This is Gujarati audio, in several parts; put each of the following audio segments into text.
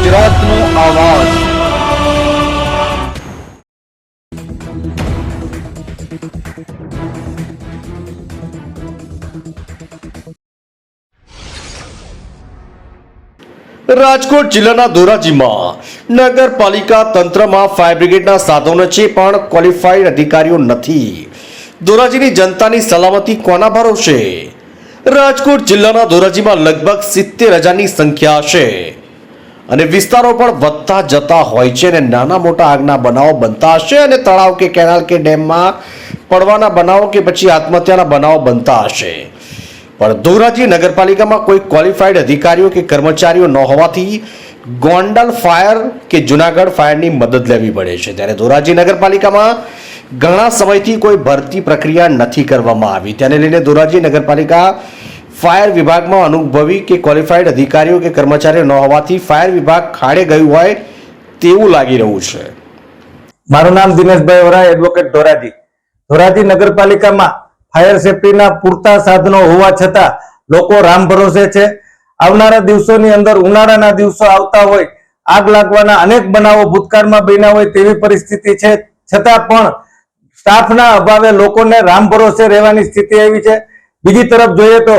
ગુજરાતનો આવાજ। રાજકોટ જિલ્લાના ધોરાજીમાં નગરપાલિકા તંત્રમાં ફાયર બ્રિગેડના સાધનો છે પણ ક્વોલિફાઈડ અધિકારીઓ નથી। ધોરાજીની જનતાની સલામતી કોના ભરોસે? રાજકોટ જિલ્લાના ધોરાજીમાં લગભગ 70,000ની સંખ્યા છે અને વિસ્તારો પણ વધતા જતા હોય છે અને નાના મોટા આગના બનાવો બનતા હશે અને તળાવ કે કેનાલ કે ડેમમાં પડવાના બનાવો કે પછી આત્મહત્યાના બનાવો બનતા હશે। પણ ધોરાજી નગરપાલિકામાં કોઈ ક્વોલિફાઈડ અધિકારીઓ કે કર્મચારીઓ ન હોવાથી ગોંડલ ફાયર કે જુનાગઢ ફાયરની મદદ લેવી પડે છે। ત્યારે ધોરાજી નગરપાલિકામાં ઘણા સમયથી કોઈ ભરતી પ્રક્રિયા નથી કરવામાં આવી। તેને લઈને ધોરાજી નગરપાલિકા ફાયર વિભાગમાં અનુભવી કે ક્વોલિફાઈડ અધિકારીઓ કે કર્મચારીઓ ન હોવાથી ફાયર વિભાગ ખાડે ગયું હોય તેવું લાગી રહ્યું છે। મારું નામ દિનેશભાઈ ઓરા, એડવોકેટ ધોરાજી। ધોરાજી નગરપાલિકામાં ફાયર સેફટીના પૂરતા સાધનો હોવા છતાં લોકો રામ ભરોસે છે। આવનારા દિવસોની અંદર ઉનાળાના દિવસો આવતા હોય, આગ લાગવાના અનેક બનાવો ભૂતકાળમાં બન્યા હોય તેવી પરિસ્થિતિ છે, છતાં પણ સ્ટાફના અભાવે લોકોને રામ ભરોસે રહેવાની સ્થિતિ આવી છે। બીજી તરફ જોઈએ તો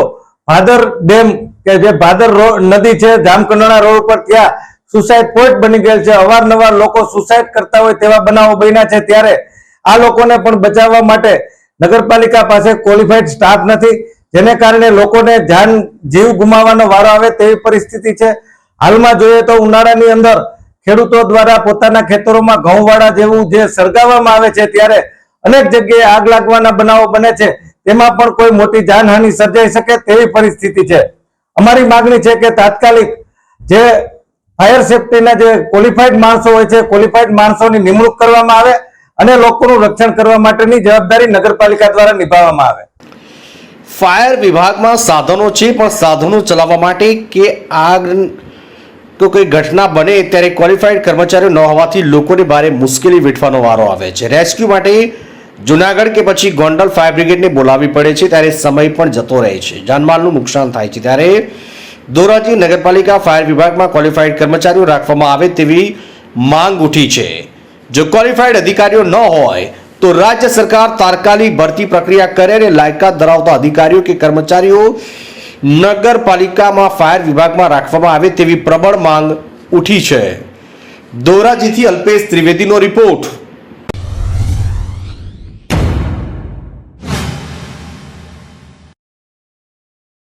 ભાદર ડેમ કે જે ભાદર નદી છે જામકંડોરણા રોડ પર, ત્યાં સુસાઇડ પોઈન્ટ બની ગયેલ છે। અવારનવાર લોકો સુસાઇડ કરતા હોય તેવા બનાવો બન્યા છે। ત્યારે આ લોકોને પણ બચાવવા માટે નગરપાલિકા પાસે ક્વોલિફાઈડ સ્ટાફ નથી, જેને કારણે લોકોને જીવ ગુમાવવાનો વારો આવે તેવી પરિસ્થિતિ છે। હાલમાં જોઈએ તો ઉનાળાની અંદર ખેડૂતો દ્વારા પોતાના ખેતરોમાં ઘઉંવાળા જેવું જે સળગાવવામાં આવે છે ત્યારે અનેક જગ્યાએ આગ લાગવાના બનાવો બને છે, તેમાં પણ કોઈ મોટી જાનહાનિ સર્જાઈ શકે તેવી પરિસ્થિતિ છે। અમારી માંગણી છે કે તાત્કાલિક જે ફાયર સેફટીના જે ક્વોલિફાઈડ માણસો હોય છે, ક્વોલિફાઈડ માણસોની નિમણૂક કરવામાં આવે અને લોકોનું રક્ષણ કરવા માટેની જવાબદારી નગરપાલિકા દ્વારા નિભાવવામાં આવે। ફાયર વિભાગમાં સાધનો છે પણ સાધનો ચલાવવા માટે કે આગ તો કોઈ ઘટના બને ત્યારે ક્વોલિફાઈડ કર્મચારીઓ ન હોવાથી લોકોને ભારે મુશ્કેલી વેઠવાનો વારો આવે છે। રેસ્ક્યુ માટે જુનાગઢ કે પછી ગોંડલ ફાયર બ્રિગેડને બોલાવવી પડે છે, ત્યારે સમય પણ જતો રહે છે, જાનમાલનું નુકસાન થાય છે। ત્યારે ધોરાજી નગરપાલિકા ફાયર વિભાગમાં ક્વોલિફાઈડ કર્મચારીઓ રાખવામાં આવે તેવી માંગ ઉઠી છે। જો ક્વોલિફાઈડ અધિકારીઓ ન હોય તો રાજ્ય સરકાર તાત્કાલિક ભરતી પ્રક્રિયા કરે અને લાયકાત ધરાવતા અધિકારીઓ કે કર્મચારીઓ નગરપાલિકામાં ફાયર વિભાગમાં રાખવામાં આવે તેવી પ્રબળ માંગ ઉઠી છે। ધોરાજીથી અલ્પેશ ત્રિવેદીનો રિપોર્ટ।